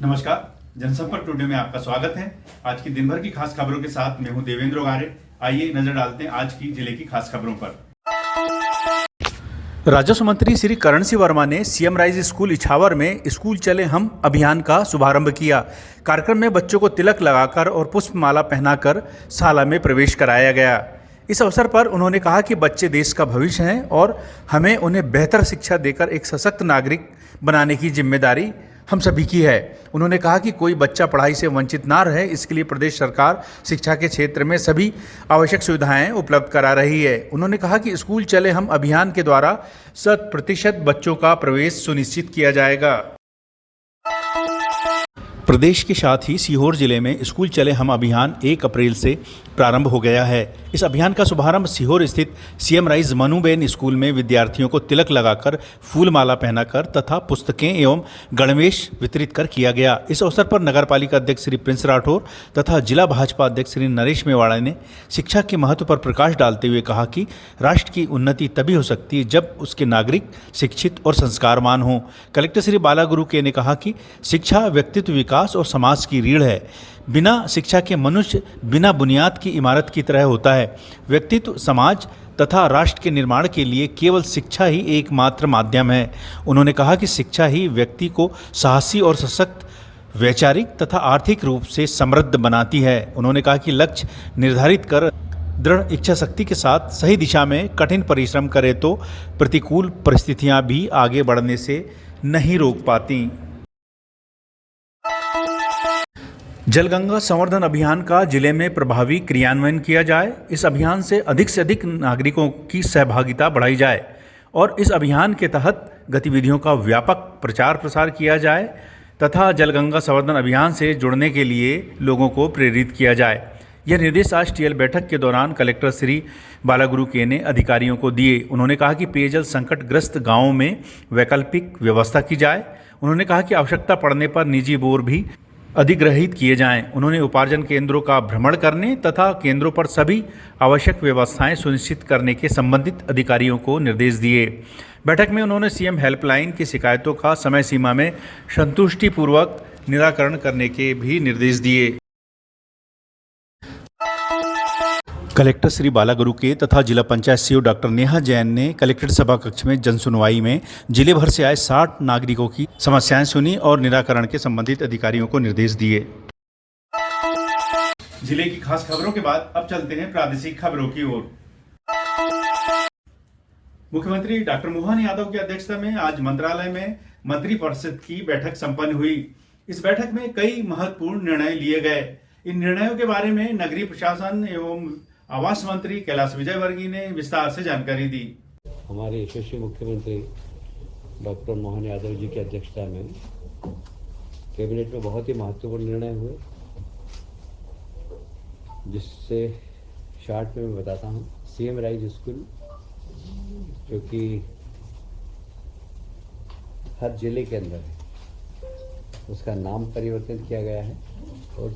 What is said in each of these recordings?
नमस्कार, जनसंपर्क टुडे में आपका स्वागत है। आज की दिन भर की खास खबरों के साथ मैं हूं देवेंद्र ओगारे। आइए नजर डालते हैं आज की जिले की खास खबरों पर। राजस्व मंत्री श्री करण सिंह वर्मा ने सीएम राइज स्कूल इछावर में स्कूल चले हम अभियान का शुभारंभ किया। कार्यक्रम में बच्चों को तिलक लगाकर और पुष्पमाला पहनाकर शाला में प्रवेश कराया गया। इस अवसर पर उन्होंने कहा कि बच्चे देश का भविष्य हैं और हमें उन्हें बेहतर शिक्षा देकर एक सशक्त नागरिक बनाने की जिम्मेदारी हम सभी की है। उन्होंने कहा कि कोई बच्चा पढ़ाई से वंचित ना रहे, इसके लिए प्रदेश सरकार शिक्षा के क्षेत्र में सभी आवश्यक सुविधाएं उपलब्ध करा रही है। उन्होंने कहा कि स्कूल चले हम अभियान के द्वारा 100% बच्चों का प्रवेश सुनिश्चित किया जाएगा। प्रदेश के साथ ही सीहोर जिले में स्कूल चले हम अभियान 1 अप्रैल से प्रारंभ हो गया है। इस अभियान का शुभारंभ सीहोर स्थित सीएम राइज मनुबेन स्कूल में विद्यार्थियों को तिलक लगाकर, फूल माला पहनाकर तथा पुस्तकें एवं गणवेश वितरित कर किया गया। इस अवसर पर नगर पालिका अध्यक्ष श्री प्रिंस राठौर तथा जिला भाजपा अध्यक्ष श्री नरेश मेवाड़ा ने शिक्षा के महत्व पर प्रकाश डालते हुए कहा कि राष्ट्र की उन्नति तभी हो सकती है जब उसके नागरिक शिक्षित और संस्कारवान हों। कलेक्टर श्री बालागुरु के ने कहा कि शिक्षा व्यक्तित्व विकास और समाज की रीढ़ है। बिना शिक्षा के मनुष्य बिना बुनियाद की इमारत की तरह होता है। व्यक्तित्व, समाज तथा राष्ट्र के निर्माण के लिए केवल शिक्षा ही एकमात्र माध्यम है। उन्होंने कहा कि शिक्षा ही व्यक्ति को साहसी और सशक्त, वैचारिक तथा आर्थिक रूप से समृद्ध बनाती है। उन्होंने कहा कि लक्ष्य निर्धारित कर दृढ़ इच्छा शक्ति के साथ सही दिशा में कठिन परिश्रम करें तो प्रतिकूल परिस्थितियां भी आगे बढ़ने से नहीं रोक पाती। जलगंगा संवर्धन अभियान का जिले में प्रभावी क्रियान्वयन किया जाए। इस अभियान से अधिक नागरिकों की सहभागिता बढ़ाई जाए और इस अभियान के तहत गतिविधियों का व्यापक प्रचार प्रसार किया जाए तथा जलगंगा संवर्धन अभियान से जुड़ने के लिए लोगों को प्रेरित किया जाए। यह निर्देश आज टीएल बैठक के दौरान कलेक्टर श्री बालागुरु के ने अधिकारियों को दिए। उन्होंने कहा कि पेयजल संकटग्रस्त गांवों में वैकल्पिक व्यवस्था की जाए। उन्होंने कहा कि आवश्यकता पड़ने पर निजी बोर भी अधिग्रहित किए जाएं। उन्होंने उपार्जन केंद्रों का भ्रमण करने तथा केंद्रों पर सभी आवश्यक व्यवस्थाएं सुनिश्चित करने के संबंधित अधिकारियों को निर्देश दिए। बैठक में उन्होंने सीएम हेल्पलाइन की शिकायतों का समय सीमा में संतुष्टिपूर्वक निराकरण करने के भी निर्देश दिए। कलेक्टर श्री बालागुरु के तथा जिला पंचायत सीईओ डॉक्टर नेहा जैन ने कलेक्ट्रेट सभा कक्ष में जनसुनवाई में जिले भर से आए 60 नागरिकों की समस्याएं सुनी और निराकरण के संबंधित अधिकारियों को निर्देश दिए। जिले की खास खबरों के बाद अब चलते हैं प्रादेशिक खबरों की ओर। मुख्यमंत्री डॉक्टर मोहन यादव की अध्यक्षता में आज मंत्रालय में मंत्रिपरिषद की बैठक संपन्न हुई। इस बैठक में कई महत्वपूर्ण निर्णय लिए गए। इन निर्णयों के बारे में नगरीय प्रशासन एवं आवास मंत्री कैलाश विजयवर्गीय ने विस्तार से जानकारी दी। हमारे यशस्वी मुख्यमंत्री डॉक्टर मोहन यादव जी की अध्यक्षता में कैबिनेट में बहुत ही महत्वपूर्ण निर्णय हुए, जिससे शॉर्ट में मैं बताता हूँ। सीएम राइज स्कूल जो कि हर जिले के अंदर है, उसका नाम परिवर्तित किया गया है और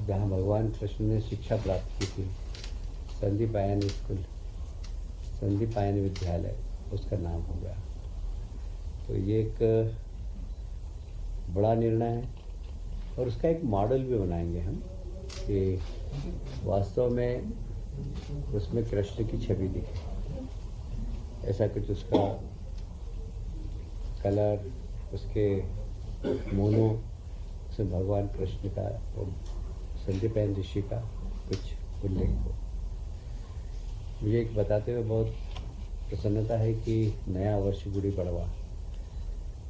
जहाँ भगवान कृष्ण ने शिक्षा प्राप्त की थी, Sandeep ion school, Sandeep ion विद्यालय, उसका नाम हो गया। तो ये एक बड़ा निर्णय है और उसका एक मॉडल भी बनाएंगे हम कि वास्तव में उसमें कृष्ण की छवि दिखे, ऐसा कुछ उसका कलर, उसके मोनो, उसमें भगवान कृष्ण का और संदीप आयन ऋषि का कुछ उल्लेख हो। मुझे एक बताते हुए बहुत प्रसन्नता है कि नया वर्ष गुड़ी पड़वा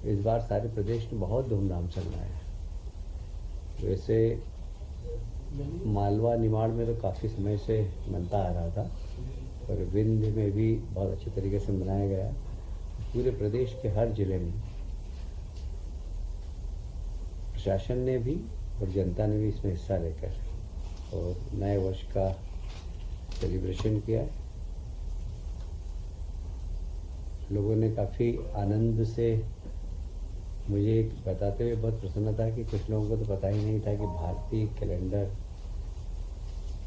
इस बार सारे प्रदेश में बहुत धूमधाम से मनाया। वैसे मालवा निमाड़ में तो काफ़ी समय से मनता आ रहा था, और विंध्य में भी बहुत अच्छे तरीके से मनाया गया। पूरे प्रदेश के हर जिले में प्रशासन ने भी और जनता ने भी इसमें हिस्सा लेकर और नए वर्ष का सेलिब्रेशन किया। लोगों ने काफ़ी आनंद से, मुझे बताते हुए बहुत प्रसन्नता कि कुछ लोगों को तो पता ही नहीं था कि भारतीय कैलेंडर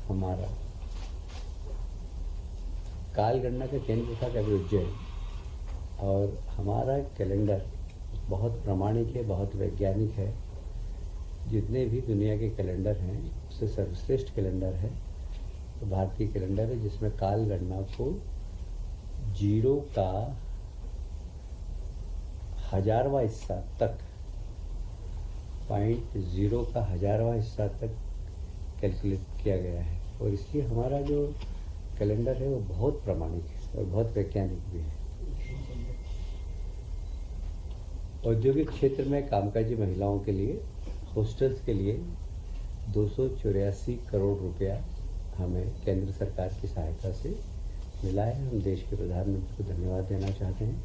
हमारा काल गणना का केंद्र था कभी उज्जैन, और हमारा कैलेंडर बहुत प्रामाणिक है, बहुत वैज्ञानिक है। जितने भी दुनिया के कैलेंडर हैं उससे सर्वश्रेष्ठ कैलेंडर है तो भारतीय कैलेंडर है, जिसमें काल गणना को जीरो का 1000वां हिस्सा तक, 0.0 का 1000वां हिस्सा तक कैलकुलेट किया गया है। और इसलिए हमारा जो कैलेंडर है वो बहुत प्रामाणिक है और बहुत वैज्ञानिक भी है। औद्योगिक क्षेत्र में कामकाजी महिलाओं के लिए हॉस्टल्स के लिए 284 करोड़ रुपया हमें केंद्र सरकार की सहायता से मिला है। हम देश के प्रधानमंत्री को धन्यवाद देना चाहते हैं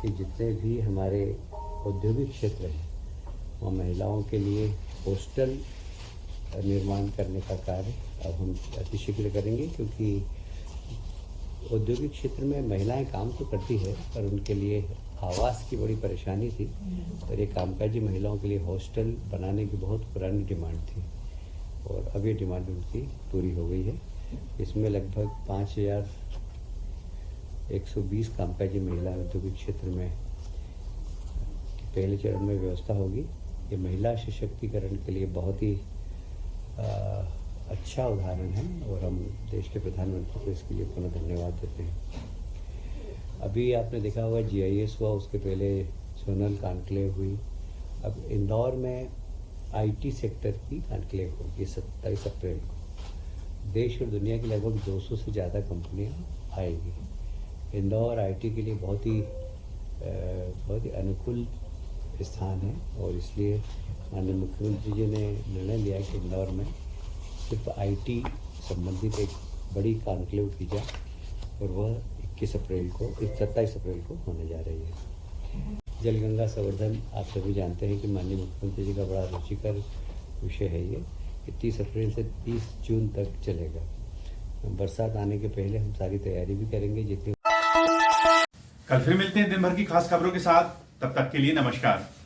कि जितने भी हमारे औद्योगिक क्षेत्र हैं वहाँ महिलाओं के लिए हॉस्टल निर्माण करने का कार्य अब हम अतिशीघ्र करेंगे, क्योंकि औद्योगिक क्षेत्र में महिलाएं काम तो करती है पर उनके लिए आवास की बड़ी परेशानी थी और ये कामकाजी महिलाओं के लिए हॉस्टल बनाने की बहुत पुरानी डिमांड थी और अब ये डिमांड उनकी पूरी हो गई है। इसमें लगभग 5120 कामकाजी महिला औद्योगिक क्षेत्र में पहले चरण में व्यवस्था होगी। ये महिला सशक्तिकरण के लिए बहुत ही अच्छा उदाहरण है और हम देश के प्रधानमंत्री को इसके लिए पुनः धन्यवाद देते हैं। अभी आपने देखा होगा GIS हुआ, उसके पहले सोनल कॉन्क्लेव हुई, अब इंदौर में IT सेक्टर की कॉन्क्लेव होगी 27 अप्रैल को। देश और दुनिया की लगभग 200 से ज़्यादा कंपनियां आएगी। इंदौर IT के लिए बहुत ही अनुकूल स्थान है और इसलिए माननीय मुख्यमंत्री जी ने निर्णय लिया कि इंदौर में सिर्फ IT संबंधित एक बड़ी कॉन्क्लेव की जाए और वह 27 अप्रैल को होने जा रही है। जल गंगा संवर्धन आप सभी जानते हैं कि माननीय मुख्यमंत्री जी का बड़ा रुचिकर विषय है ये, कि 30 अप्रैल से 30 जून तक चलेगा। बरसात आने के पहले हम सारी तैयारी भी करेंगे जितनी। कल फिर मिलते हैं दिन भर की खास खबरों के साथ, तब तक के लिए नमस्कार।